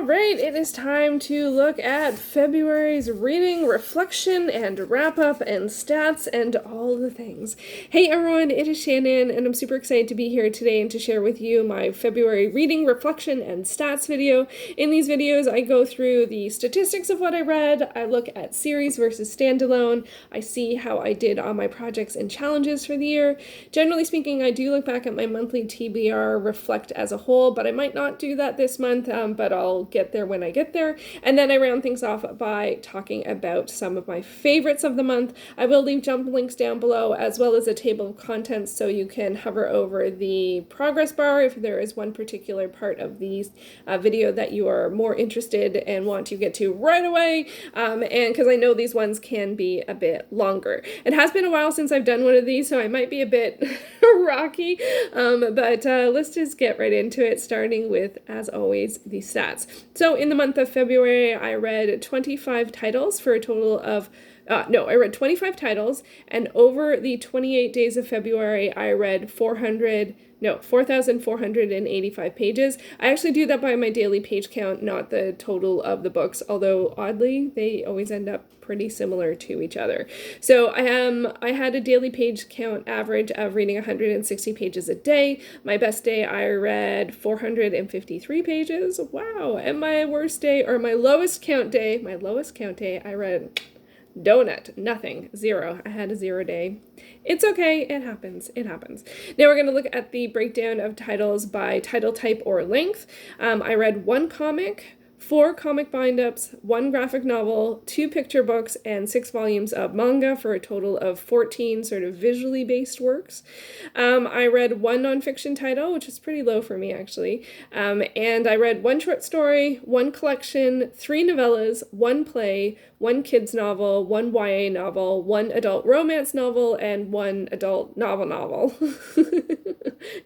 right, it is time to look at February's reading, reflection, and wrap-up, and stats, and all the things. Hey everyone, it is Shannon, and I'm super excited to be here today and to share with you my February reading, reflection, and stats video. In these videos, I go through the statistics of what I read, I look at series versus standalone, I see how I did on my projects and challenges for the year. Generally speaking, I do look back at my monthly TBR, reflect as a whole, but I might not do that this month, but I'll get there when I get there. And then I round things off by talking about some of my favorites of the month. I will leave jump links down below as well as a table of contents so you can hover over the progress bar if there is one particular part of the video that you are more interested and want to get to right away. And because I know these ones can be a bit longer. It has been a while since I've done one of these, so I might be a bit rocky, but let's just get right into it, starting with, as always, the stats. So in the month of February, I read 25 titles for a total of I read 25 titles, and over the 28 days of February, I read 4,485 pages. I actually do that by my daily page count, not the total of the books, although oddly, they always end up pretty similar to each other. So I had a daily page count average of reading 160 pages a day. My best day, I read 453 pages. Wow. And my worst day, or my lowest count day, I read donut, nothing, zero. I had a 0 day. It's okay, it happens. Now we're going to look at the breakdown of titles by title type or length. I read 1 comic, 4 comic bind-ups, 1 graphic novel, 2 picture books, and 6 volumes of manga for a total of 14 sort of visually based works. I read 1 nonfiction title, which is pretty low for me actually, and I read 1 short story, 1 collection, 3 novellas, 1 play, 1 kids novel, 1 YA novel, 1 adult romance novel, and 1 adult novel.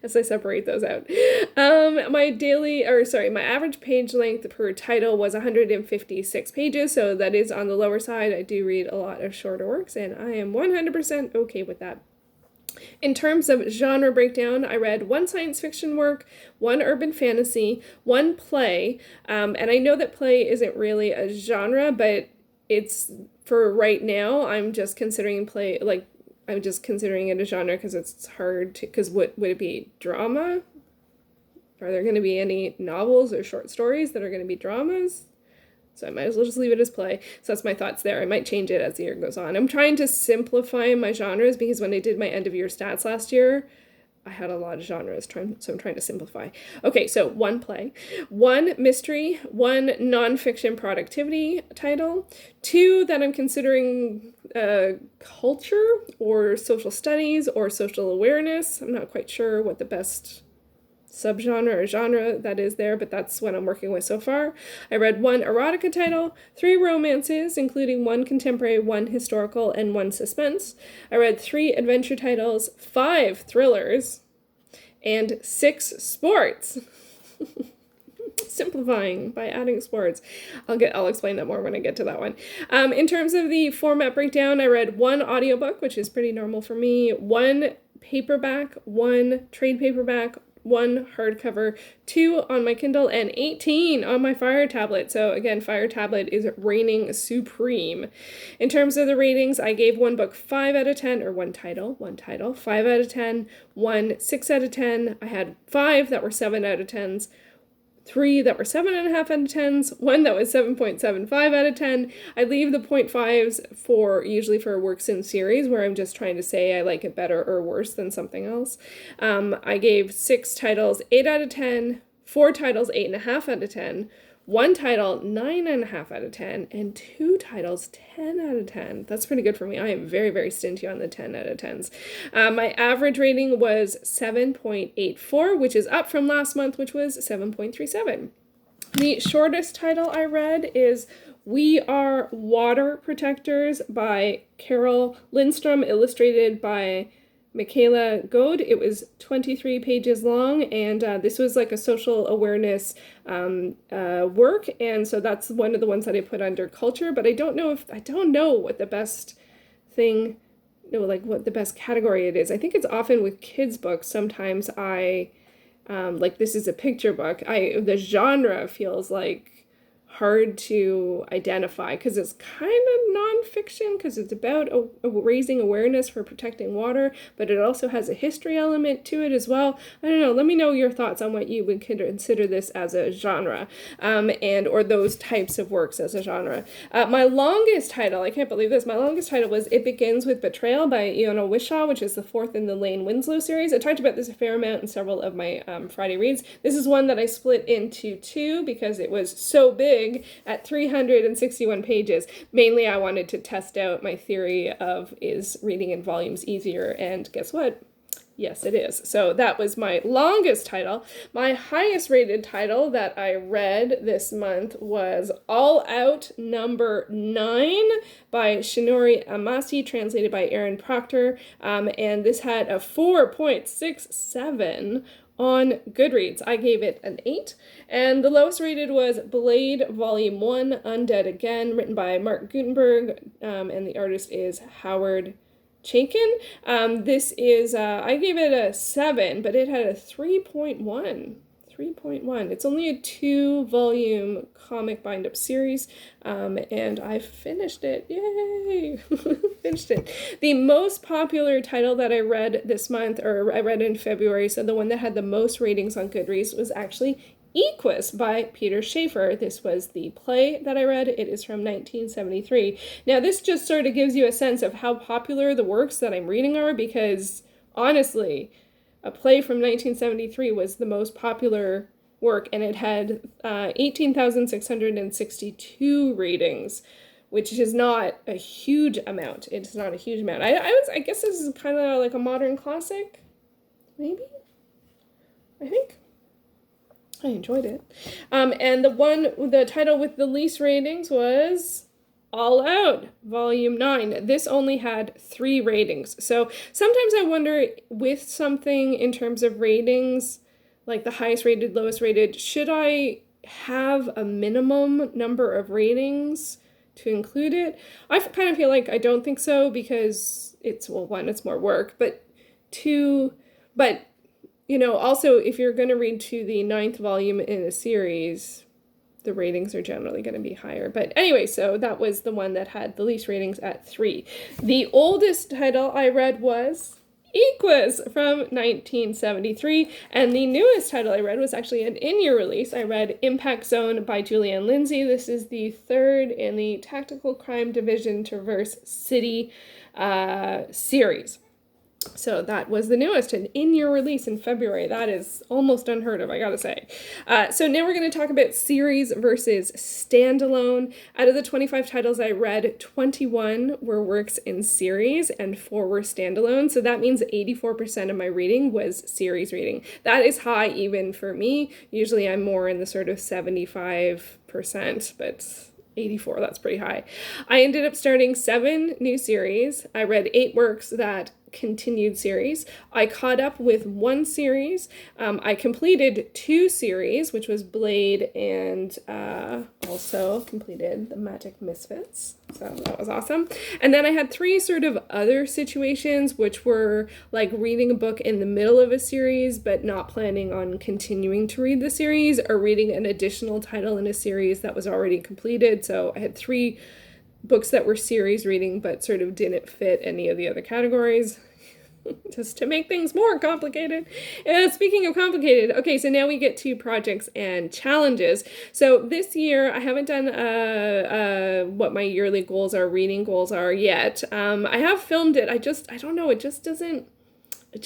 As I separate those out. My average page length per title was 156 pages, so that is on the lower side. I do read a lot of shorter works, and I am 100% okay with that. In terms of genre breakdown, I read 1 science fiction work, 1 urban fantasy, 1 play, and I know that play isn't really a genre, but it's, for right now, I'm just considering it a genre because it's hard to, because would it be drama? Are there going to be any novels or short stories that are going to be dramas? So I might as well just leave it as play. So that's my thoughts there. I might change it as the year goes on. I'm trying to simplify my genres because when I did my end of year stats last year, I had a lot of genres, so I'm trying to simplify. Okay, so 1 play, 1 mystery, 1 nonfiction productivity title, 2 that I'm considering culture or social studies or social awareness. I'm not quite sure what the best subgenre or genre that is there, but that's what I'm working with so far. I read 1 erotica title, 3 romances, including 1 contemporary, 1 historical, and 1 suspense. I read 3 adventure titles, 5 thrillers, and 6 sports. Simplifying by adding sports. I'll explain that more when I get to that one. In terms of the format breakdown, I read 1 audiobook, which is pretty normal for me, 1 paperback, 1 trade paperback, 1 hardcover, 2 on my Kindle, and 18 on my Fire tablet. So again, Fire tablet is reigning supreme. In terms of the ratings, I gave 1 book 5 out of 10, or 1 title, 5 out of 10, 1 6 out of 10. I had 5 that were 7 out of 10s, 3 that were 7.5 out of 10s, 1 that was 7.75 out of 10. I leave the 0.5s usually for works in series where I'm just trying to say I like it better or worse than something else. I gave 6 titles 8 out of 10, 4 titles 8.5 out of 10, 1 title 9.5 out of 10, and 2 titles 10 out of 10. That's pretty good for me. I am very, very stingy on the 10 out of 10s. My average rating was 7.84, which is up from last month, which was 7.37. The shortest title I read is We Are Water Protectors by Carole, Lindstrom, illustrated by Michaela, Goade. It was 23 pages long, and this was like a social awareness work, and so that's one of the ones that I put under culture, but I don't know what the best thing, what the best category it is. I think it's often with kids' books, sometimes I, like this is a picture book, the genre feels like hard to identify because it's kind of nonfiction because it's about raising awareness for protecting water, but it also has a history element to it as well. I don't know. Let me know your thoughts on what you would consider this as a genre, and or those types of works as a genre. My longest title, I can't believe this, my longest title was It Begins with Betrayal by Iona Whishaw, which is the fourth in the Lane Winslow series. I talked about this a fair amount in several of my Friday reads. This is one that I split into two because it was so big at 361 pages. Mainly I wanted to test out my theory of is reading in volumes easier, and guess what? Yes, it is. So that was my longest title. My highest rated title that I read this month was All Out number 9 by Shiori Amase, translated by Erin Proctor. And this had a 4.67 on Goodreads. I gave it an 8. And the lowest rated was Blade Volume 1, Undead Again, written by Marc Gutenberg, and the artist is Howard Chaykin. This is, I gave it a 7, but it had a 3.1. 3.1. It's only a 2-volume comic bind-up series, and I finished it. Yay! Finished it. The most popular title that I read this month, or I read in February, so the one that had the most ratings on Goodreads, was actually Equus by Peter Shaffer. This was the play that I read. It is from 1973. Now, this just sort of gives you a sense of how popular the works that I'm reading are, because honestly, a play from 1973 was the most popular work, and it had 18,662 ratings, which is not a huge amount. It's not a huge amount. I guess this is kind of like a modern classic, maybe? I think. I enjoyed it. And the title with the least ratings was All Out, Volume 9. This only had 3 ratings. So sometimes I wonder, with something in terms of ratings, like the highest rated, lowest rated, should I have a minimum number of ratings to include it? I kind of feel like I don't think so, because it's, well, one, it's more work, but two, but also, if you're going to read to the 9th volume in a series, the ratings are generally going to be higher. But anyway, so that was the one that had the least ratings at 3. The oldest title I read was Equus from 1973, and the newest title I read was actually an in-year release. I read Impact Zone by Julianne Lindsay. This is the 3rd in the Tactical Crime Division Traverse City series. So that was the newest, an in-year release in February. That is almost unheard of, I gotta say. So now we're going to talk about series versus standalone. Out of the 25 titles I read, 21 were works in series and 4 were standalone. So that means 84% of my reading was series reading. That is high even for me. Usually I'm more in the sort of 75%, but 84, that's pretty high. I ended up starting 7 new series. I read 8 works that continued series. I caught up with 1 series. I completed 2 series, which was Blade, and also completed The Magic Misfits. So that was awesome. And then I had 3 sort of other situations, which were like reading a book in the middle of a series, but not planning on continuing to read the series, or reading an additional title in a series that was already completed. So I had 3 books that were series reading but sort of didn't fit any of the other categories, just to make things more complicated. And speaking of complicated, okay, so now we get to projects and challenges. So this year I haven't done what my yearly goals are, reading goals are yet. I have filmed it. I don't know, it just doesn't, I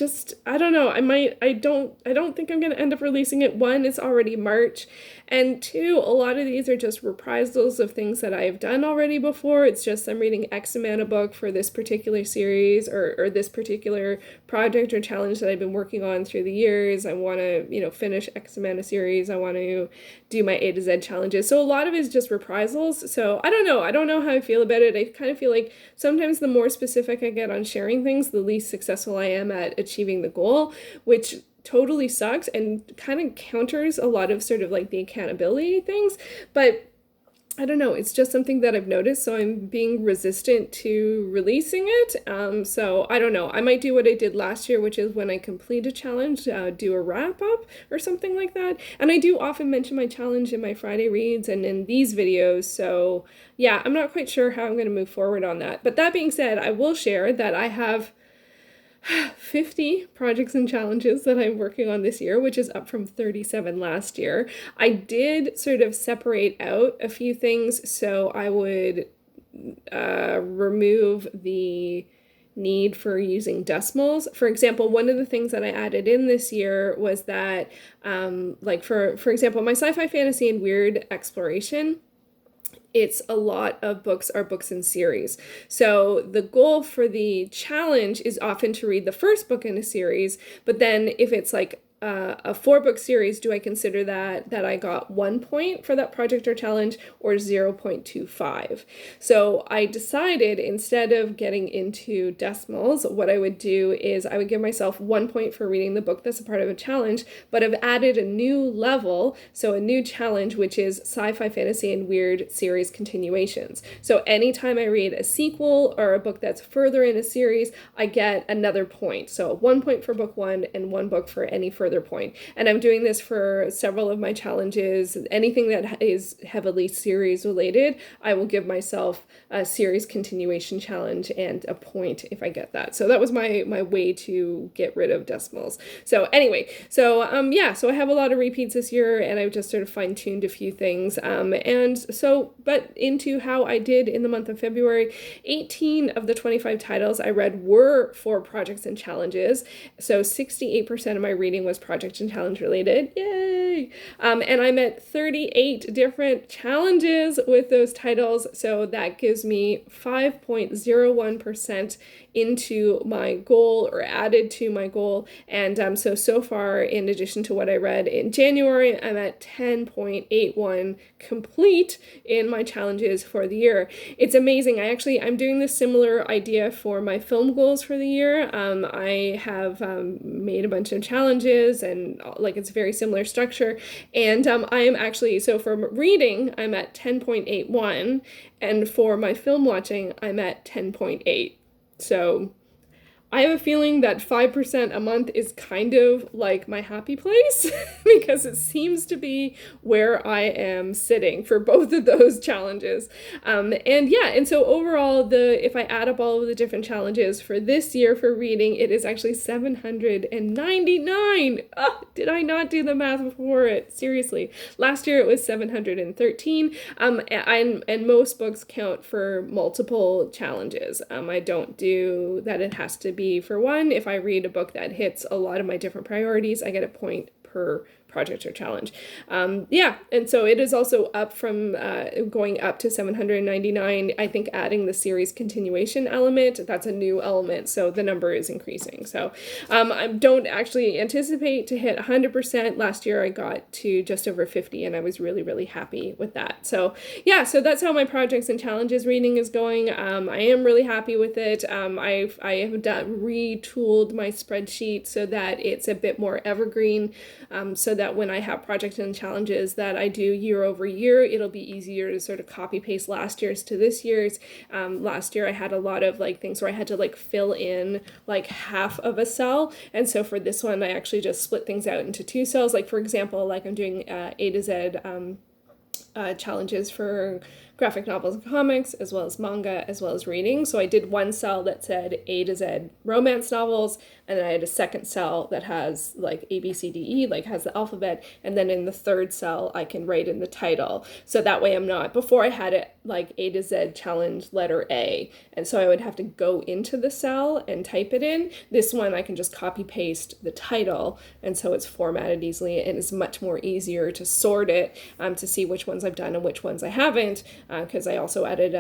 don't know, I don't think I'm going to end up releasing it. 1, it's already March, and 2, a lot of these are just reprisals of things that I've done already before. It's just I'm reading X amount of book for this particular series or this particular project or challenge that I've been working on through the years. I want to, finish X amount of series. I want to do my A to Z challenges. So a lot of it is just reprisals. So I don't know how I feel about it. I kind of feel like sometimes the more specific I get on sharing things, the least successful I am at achieving the goal, which totally sucks and kind of counters a lot of sort of like the accountability things. But I don't know, it's just something that I've noticed, so I'm being resistant to releasing it. So I don't know. I might do what I did last year, which is when I complete a challenge, do a wrap up or something like that. And I do often mention my challenge in my Friday reads and in these videos. So yeah, I'm not quite sure how I'm going to move forward on that. But that being said, I will share that I have 50 projects and challenges that I'm working on this year, which is up from 37 last year. I did sort of separate out a few things, so I would remove the need for using decimals. For example, one of the things that I added in this year was that, like for example, my sci-fi, fantasy, and weird exploration, it's a lot of books are books in series. So the goal for the challenge is often to read the first book in a series, but then if it's like a 4-book series, do I consider that I got 1 point for that project or challenge, or 0.25? So I decided, instead of getting into decimals, what I would do is I would give myself 1 point for reading the book that's a part of a challenge, but I've added a new level, so a new challenge, which is sci-fi, fantasy, and weird series continuations. So anytime I read a sequel or a book that's further in a series, I get another point. So 1 point for book 1 and 1 book for any further point. And I'm doing this for several of my challenges. Anything that is heavily series related, I will give myself a series continuation challenge and a point if I get that. So that was my way to get rid of decimals. So anyway, so I have a lot of repeats this year, and I've just sort of fine-tuned a few things. But into how I did in the month of February, 18 of the 25 titles I read were for projects and challenges. So 68% of my reading was project and challenge related. Yay! And I'm at 38 different challenges with those titles. So that gives me 5.01% into my goal, or added to my goal. And so far, in addition to what I read in January, I'm at 10.81 complete in my challenges for the year. It's amazing. I'm doing this similar idea for my film goals for the year. I have made a bunch of challenges, and like it's a very similar structure. And I am actually, so for reading, I'm at 10.81, and for my film watching, I'm at 10.8. So I have a feeling that 5% a month is kind of like my happy place because it seems to be where I am sitting for both of those challenges. And so overall, if I add up all of the different challenges for this year for reading, it is actually 799. Oh, did I not do the math before it? Seriously. Last year it was 713. And most books count for multiple challenges. I don't do that it has to be for one. If I read a book that hits a lot of my different priorities, I get a point per project or challenge. And so it is also up from going up to 799. I think adding the series continuation element, that's a new element, so the number is increasing. So I don't actually anticipate to hit 100%. Last year I got to just over 50, and I was really, really happy with that. So so that's how my projects and challenges reading is going. I am really happy with it. I have retooled my spreadsheet so that it's a bit more evergreen, so that when I have projects and challenges that I do year over year, it'll be easier to sort of copy paste last year's to this year's. Last year I had a lot of like things where I had to like fill in like half of a cell, and so for this one I actually just split things out into 2 cells. Like for example, like I'm doing A to Z challenges for graphic novels and comics, as well as manga, as well as reading. So I did one cell that said A to Z romance novels, and then I had a second cell that has like A, B, C, D, E, like has the alphabet, and then in the third cell I can write in the title. So that way I'm not, before I had it like A to Z challenge letter A, and so I would have to go into the cell and type it in. This one I can just copy paste the title, and so it's formatted easily, and it's much more easier to sort it to see which ones I've done and which ones I haven't, because I also added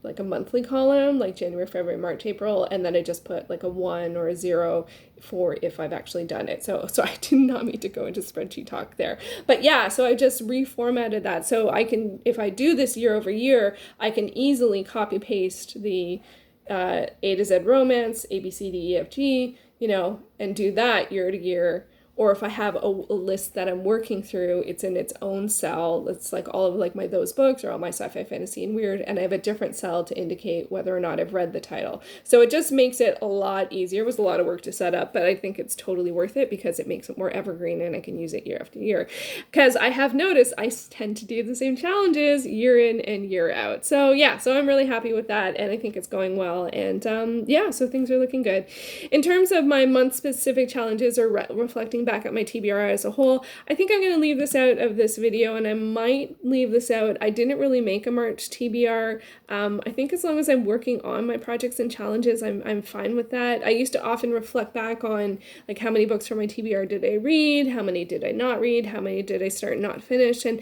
like a monthly column, like January, February, March, April, and then I just put like a 1 or a 0 for if I've actually done it. So I do not need to go into spreadsheet talk there. But yeah, so I just reformatted that. So I can, if I do this year over year, I can easily copy paste the A to Z romance, A, B, C, D, E, F, G, and do that year to year. or if I have a list that I'm working through, it's in its own cell. It's like all of like my those books or all my sci-fi, fantasy, and weird, and I have a different cell to indicate whether or not I've read the title. So it just makes it a lot easier. It was a lot of work to set up, but I think it's totally worth it because it makes it more evergreen and I can use it year after year. Because I have noticed I tend to do the same challenges year in and year out. So yeah, so I'm really happy with that, and I think it's going well. And yeah, so things are looking good. In terms of my month-specific challenges or reflecting back at my TBR as a whole, I think I'm going to leave this out of this video, and I might leave this out. I didn't really make a March TBR. I think as long as I'm working on my projects and challenges, I'm fine with that. I used to often reflect back on like how many books from my TBR did I read, how many did I not read, how many did I start and not finish, and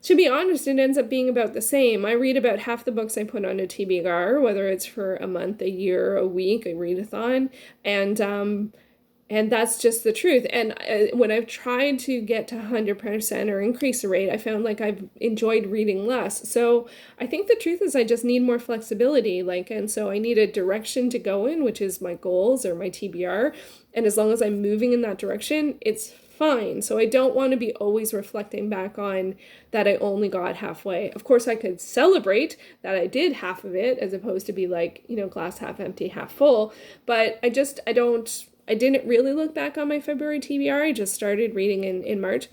to be honest, it ends up being about the same. I read about half the books I put on a TBR, whether it's for a month, a year, a week, a readathon, and that's just the truth. And when I've tried to get to 100% or increase the rate, I found like I've enjoyed reading less. So I think the truth is I just need more flexibility. And so I need a direction to go in, which is my goals or my TBR. And as long as I'm moving in that direction, it's fine. So I don't want to be always reflecting back on that I only got halfway. Of course, I could celebrate that I did half of it as opposed to be like, glass half empty, half full. But I didn't really look back on my February TBR. I just started reading in March.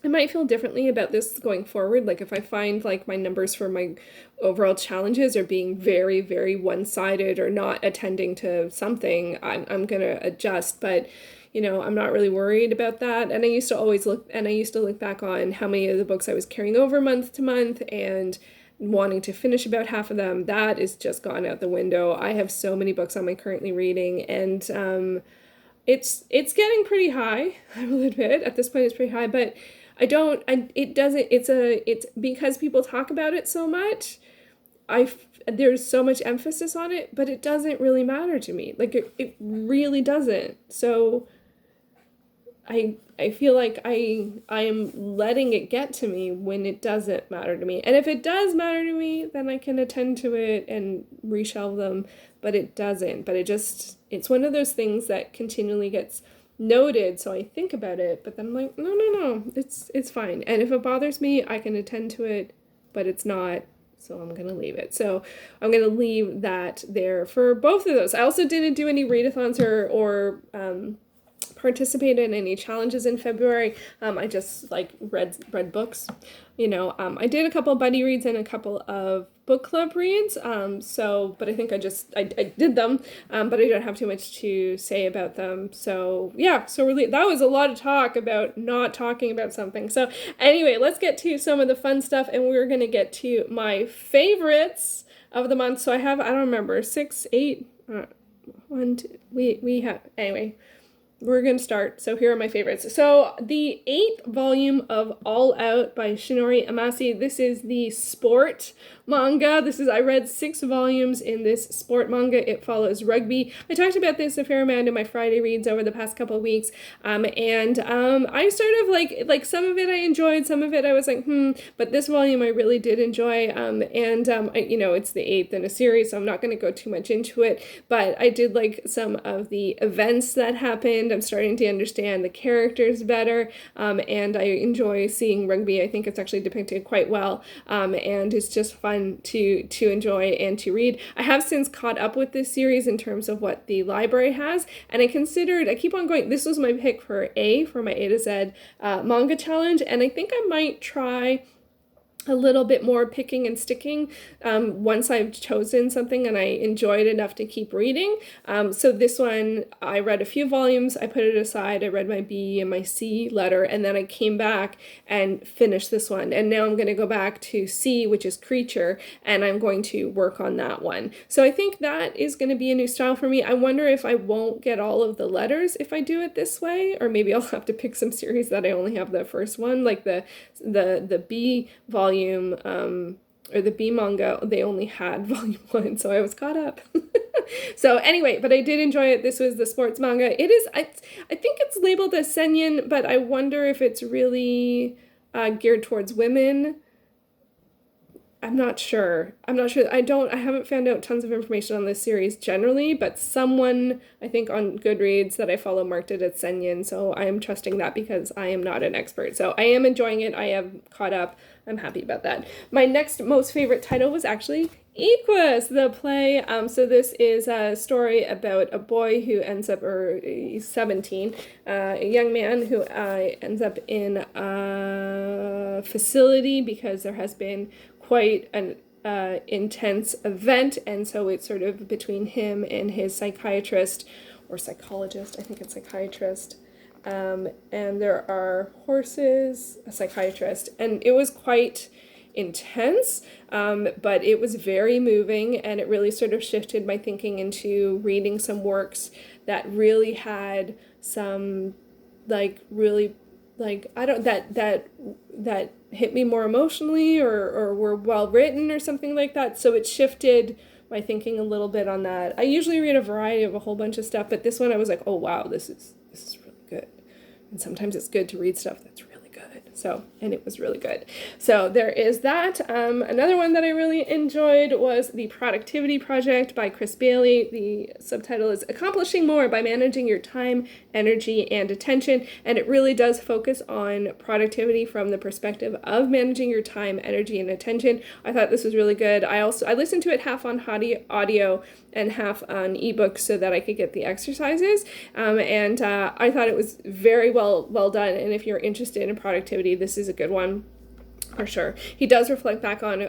I might feel differently about this going forward. Like if I find like my numbers for my overall challenges are being very, very one-sided or not attending to something, I'm going to adjust. But I'm not really worried about that. And I used to look back on how many of the books I was carrying over month to month and wanting to finish about half of them. That is just gone out the window. I have so many books I'm currently reading, and it's getting pretty high. I will admit at this point it's pretty high, but it's because people talk about it so much. There's so much emphasis on it, but it doesn't really matter to me. Like it really doesn't. So I feel like I am letting it get to me when it doesn't matter to me. And if it does matter to me, then I can attend to it and reshelve them, but it doesn't. But it's one of those things that continually gets noted, so I think about it, but then I'm like, no, it's fine. And if it bothers me, I can attend to it, but it's not, so I'm going to leave it. So I'm going to leave that there for both of those. I also didn't do any readathons or participate in any challenges in February. I just read books. I did a couple of buddy reads and a couple of book club reads. But I think I did them, but I don't have too much to say about them. So yeah, so really that was a lot of talk about not talking about something. So anyway, let's get to some of the fun stuff, and we're going to get to my favorites of the month. So I don't remember, 6, 8, 1, 2, we have, anyway. We're going to start. So here are my favorites. So the 8th volume of All Out by Shiori Amase. This is the sport manga. I read 6 volumes in this sport manga. It follows rugby. I talked about this a fair amount in my Friday reads over the past couple of weeks. I sort of like some of it I enjoyed, some of it I was like, but this volume I really did enjoy. It's the 8th in a series, so I'm not going to go too much into it, but I did like some of the events that happened. I'm starting to understand the characters better, and I enjoy seeing rugby. I think it's actually depicted quite well, and it's just fun to enjoy and to read. I have since caught up with this series in terms of what the library has, and I keep on going. This was my pick for my A to Z manga challenge, and I think I might try a little bit more picking and sticking once I've chosen something and I enjoy it enough to keep reading. So this one, I read a few volumes, I put it aside, I read my B and my C letter, and then I came back and finished this one. And now I'm going to go back to C, which is Creature, and I'm going to work on that one. So I think that is going to be a new style for me. I wonder if I won't get all of the letters if I do it this way, or maybe I'll have to pick some series that I only have the first one, like the B volume, or the B manga, they only had volume 1, so I was caught up. So anyway, but I did enjoy it. This was the sports manga. It is, I think it's labeled as seinen, but I wonder if it's really geared towards women. I'm not sure. I haven't found out tons of information on this series generally, but someone, I think on Goodreads that I follow, marked it as Senyin, so I am trusting that because I am not an expert. So I am enjoying it. I have caught up. I'm happy about that. My next most favorite title was actually Equus, the play. So this is a story about a boy who ends up, or he's 17, a young man who ends up in a facility because there has been quite an intense event, and so it's sort of between him and his psychiatrist, or psychologist, I think it's psychiatrist, and there are horses, a psychiatrist, and it was quite intense, but it was very moving, and it really sort of shifted my thinking into reading some works that really had some, like, really, like, I don't, that hit me more emotionally, or were well written or something like that. So it shifted my thinking a little bit on that. I usually read a variety of a whole bunch of stuff, but this one I was like, oh wow, this is really good. And sometimes it's good to read stuff that's really good. So, and it was really good. So there is that. Another one that I really enjoyed was The Productivity Project by Chris Bailey. The subtitle is Accomplishing More by Managing Your Time, Energy, and Attention. And it really does focus on productivity from the perspective of managing your time, energy, and attention. I thought this was really good. I listened to it half on audio and half on ebook so that I could get the exercises. And I thought it was very well done. And if you're interested in productivity, this is a good one. For sure. He does reflect back on,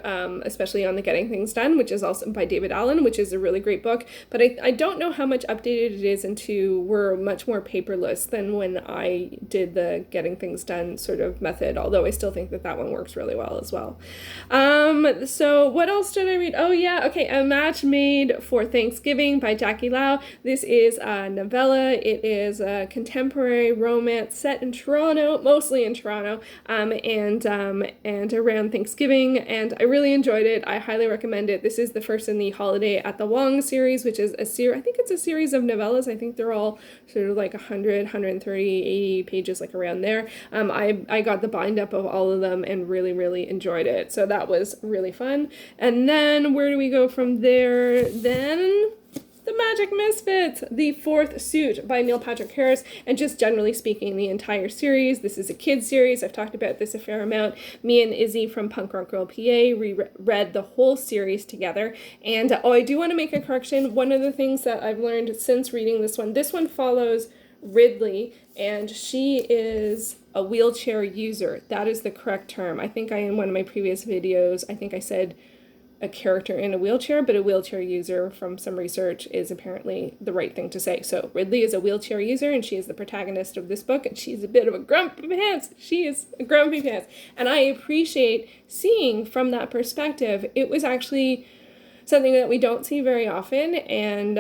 especially on the Getting Things Done, which is also by David Allen, which is a really great book. But I don't know how much updated it is into, we're much more paperless than when I did the Getting Things Done sort of method, although I still think that one works really well as well. So what else did I read? Oh yeah, okay, A Match Made for Thanksgiving by Jackie Lau. This is a novella. It is a contemporary romance set in Toronto, mostly in Toronto, and around Thanksgiving, and I really enjoyed it. I highly recommend it. This is the first in the Holiday at the Wong series, which is I think it's a series of novellas. I think they're all sort of like 100, 130, 80 pages, like around there. I got the bind up of all of them and really, really enjoyed it. So that was really fun. And then where do we go from there? Then The Magic Misfits, The Fourth Suit by Neil Patrick Harris, and just generally speaking, the entire series. This is a kid's series. I've talked about this a fair amount. Me and Izzy from Punk Rock Girl PA read the whole series together, and I do want to make a correction. One of the things that I've learned since reading this one follows Ridley, and she is a wheelchair user. That is the correct term. I think in one of my previous videos, I think I said a character in a wheelchair, but a wheelchair user from some research is apparently the right thing to say. So Ridley is a wheelchair user, and she is the protagonist of this book, and she's a bit of a grumpy pants. She is a grumpy pants. And I appreciate seeing from that perspective. It was actually something that we don't see very often, and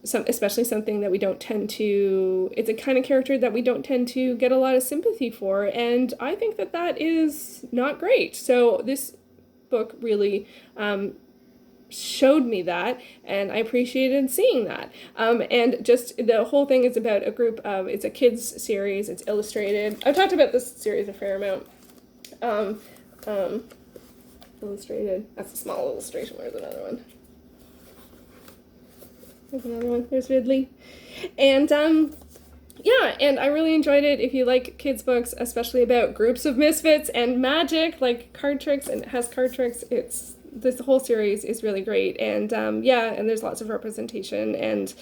especially something that we don't tend to, it's a kind of character that we don't tend to get a lot of sympathy for, and I think that is not great. So this book really showed me that, and I appreciated seeing that. And just the whole thing is about a group of, it's a kids series, it's illustrated. I've talked about this series a fair amount. Illustrated, that's a small illustration. Where's another one? There's another one. There's Ridley. And yeah, and I really enjoyed it. If you like kids' books, especially about groups of misfits and magic, like card tricks, and it has card tricks, this whole series is really great. And yeah, and there's lots of representation, and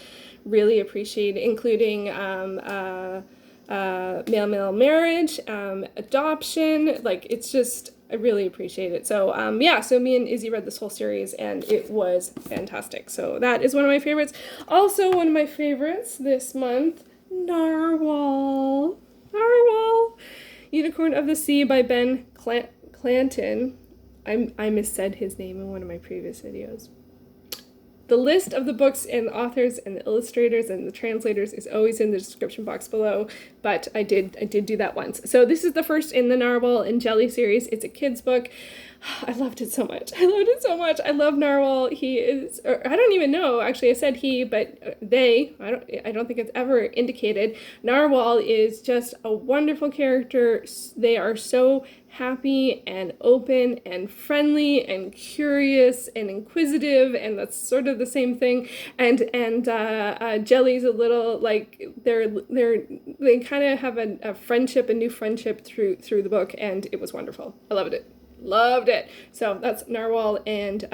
really appreciate, including male-male marriage, adoption, like it's just, I really appreciate it. So yeah, so me and Izzy read this whole series, and it was fantastic. So that is one of my favorites. Also one of my favorites this month, Narwhal, Unicorn of the Sea by Ben Clanton. I missaid his name in one of my previous videos. The list of the books and the authors and the illustrators and the translators is always in the description box below, but I did do that once. So this is the first in the Narwhal and Jelly series. It's a kid's book. I loved it so much. I loved it so much. I love Narwhal. He is, or I don't even know, actually I said he, but they, I don't think it's ever indicated. Narwhal is just a wonderful character. They are so happy and open and friendly and curious and inquisitive, and that's sort of the same thing. And Jelly's a little like they kind of have a friendship, a new friendship through the book, and it was wonderful. I loved it. Loved it. So that's Narwhal and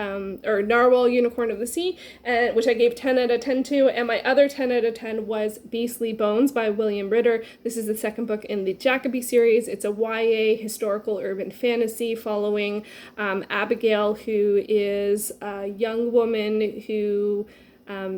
or Narwhal Unicorn of the Sea, which I gave 10 out of 10 to, and my other 10 out of 10 was Beastly Bones by William Ritter. This is the second book in the Jacoby series. It's a YA historical urban fantasy following Abigail, who is a young woman who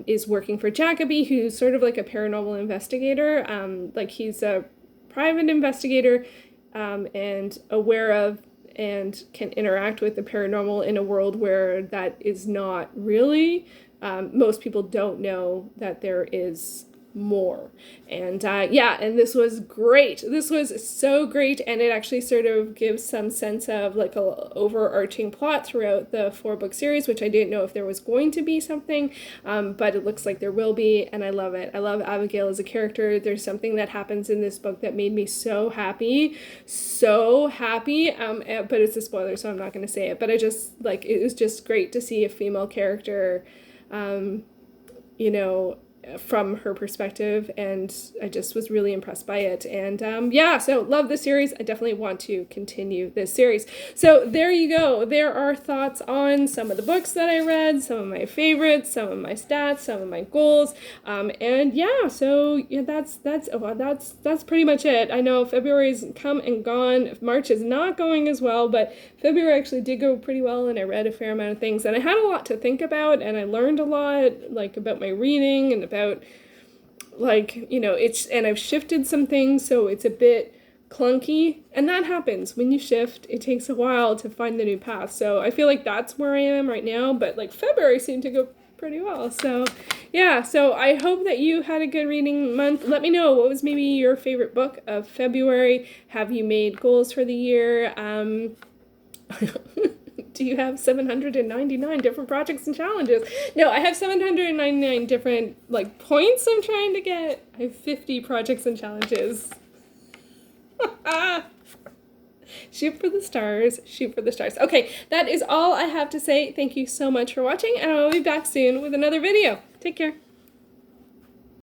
is working for Jacoby, who's sort of like a paranormal investigator. Like he's a private investigator and aware of and can interact with the paranormal in a world where that is not really. Most people don't know that there is more. And and this was great. This was so great, and it actually sort of gives some sense of like a overarching plot throughout the 4-book series, which I didn't know if there was going to be something, but it looks like there will be, and I love it. I love Abigail as a character. There's something that happens in this book that made me so happy, but it's a spoiler, so I'm not going to say it, but I just, like, it was just great to see a female character, from her perspective, and I just was really impressed by it. And so love this series. I definitely want to continue this series. So there you go. There are thoughts on some of the books that I read, some of my favorites, some of my stats, some of my goals. That's pretty much it. I know February's come and gone. March is not going as well, but February actually did go pretty well, and I read a fair amount of things, and I had a lot to think about, and I learned a lot, like, about my reading and about, and I've shifted some things, so it's a bit clunky, and that happens when you shift. It takes a while to find the new path, so I feel like that's where I am right now, but like February seemed to go pretty well. So I hope that you had a good reading month. Let me know, what was maybe your favorite book of February? Have you made goals for the year? Do you have 799 different projects and challenges? No, I have 799 different, like, points I'm trying to get. I have 50 projects and challenges. Shoot for the stars. Shoot for the stars. Okay, that is all I have to say. Thank you so much for watching, and I'll be back soon with another video. Take care.